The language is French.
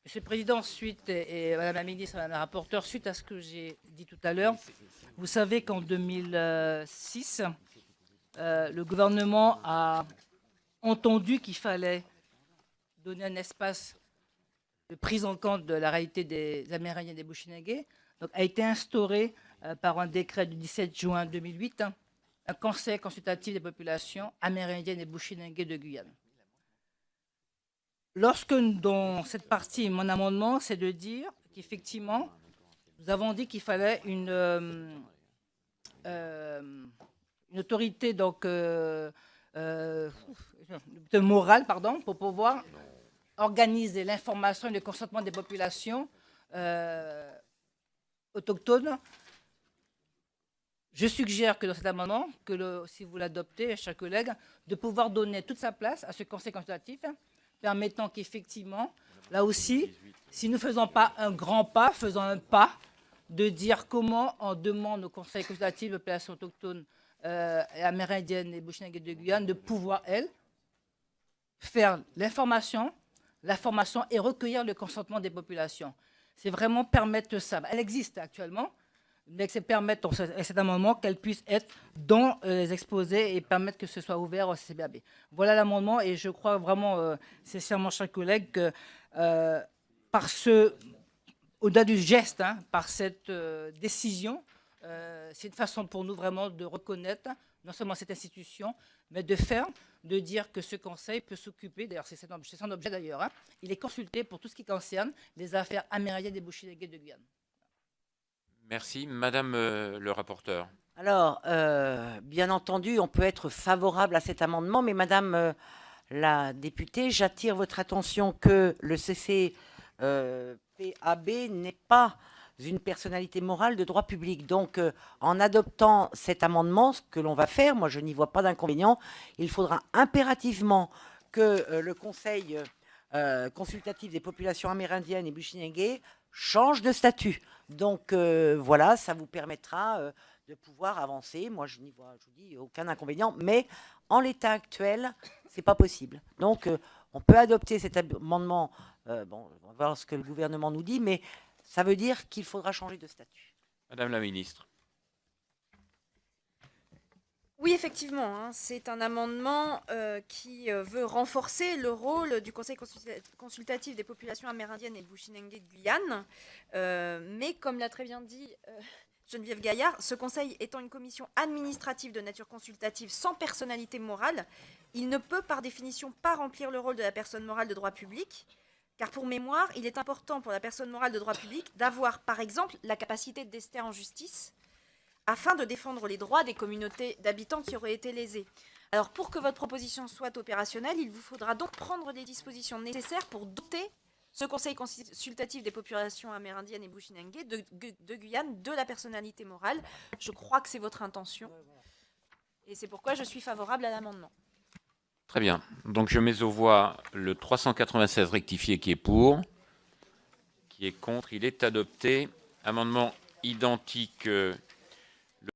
Monsieur le Président, suite, et Madame la Ministre, Madame la Rapporteure, suite à ce que j'ai dit tout à l'heure, vous savez qu'en 2006, le gouvernement a entendu qu'il fallait donner un espace de prise en compte de la réalité des Amérindiens et des Bushinengués. Donc, a été instauré par un décret du 17 juin 2008 un conseil consultatif des populations amérindiennes et Bushinengués de Guyane. Lorsque, dans cette partie, mon amendement, c'est de dire qu'effectivement, nous avons dit qu'il fallait une autorité donc, morale, pardon, pour pouvoir organiser l'information et le consentement des populations autochtones. Je suggère que dans cet amendement, si vous l'adoptez, chers collègues, de pouvoir donner toute sa place à ce conseil consultatif, permettant qu'effectivement, là aussi, si nous ne faisons pas un grand pas, faisons un pas, de dire comment on demande au conseil consultatif de populations autochtones amérindiennes et Bushinengués de Guyane de pouvoir, elles, faire l'information, la formation et recueillir le consentement des populations. C'est vraiment permettre ça. Elle existe actuellement, mais c'est permettre, à cet amendement, qu'elle puisse être dans les exposés et permettre que ce soit ouvert au CCBAB. Voilà l'amendement et je crois vraiment, sincèrement, chers collègues, que au-delà du geste, par cette décision, c'est une façon pour nous vraiment de reconnaître non seulement cette institution, mais de dire que ce conseil peut s'occuper, d'ailleurs c'est son objet d'ailleurs, il est consulté pour tout ce qui concerne les affaires amérindiennes des Bushinengués de Guyane. Merci. Madame le rapporteur. Alors, bien entendu, on peut être favorable à cet amendement, mais Madame la députée, j'attire votre attention que le CCPAB n'est pas une personnalité morale de droit public. Donc, en adoptant cet amendement, ce que l'on va faire, moi je n'y vois pas d'inconvénient, il faudra impérativement que le Conseil consultatif des populations amérindiennes et bushinengués change de statut. Donc voilà, ça vous permettra de pouvoir avancer. Moi, je n'y vois, je vous dis, aucun inconvénient, mais en l'état actuel, c'est pas possible. Donc on peut adopter cet amendement. Bon, on va voir ce que le gouvernement nous dit, mais ça veut dire qu'il faudra changer de statut. Madame la Ministre. Oui, effectivement, c'est un amendement qui veut renforcer le rôle du Conseil consultatif des populations amérindiennes et bushinengués de Guyane. Mais comme l'a très bien dit Geneviève Gaillard, ce conseil étant une commission administrative de nature consultative sans personnalité morale, il ne peut par définition pas remplir le rôle de la personne morale de droit public. Car pour mémoire, il est important pour la personne morale de droit public d'avoir, par exemple, la capacité de d'ester en justice afin de défendre les droits des communautés d'habitants qui auraient été lésés. Alors, pour que votre proposition soit opérationnelle, il vous faudra donc prendre les dispositions nécessaires pour doter ce Conseil consultatif des populations amérindiennes et bushinengués de Guyane de la personnalité morale. Je crois que c'est votre intention. Et c'est pourquoi je suis favorable à l'amendement. Très bien. Donc je mets aux voix le 396 rectifié qui est pour, qui est contre. Il est adopté. Amendement identique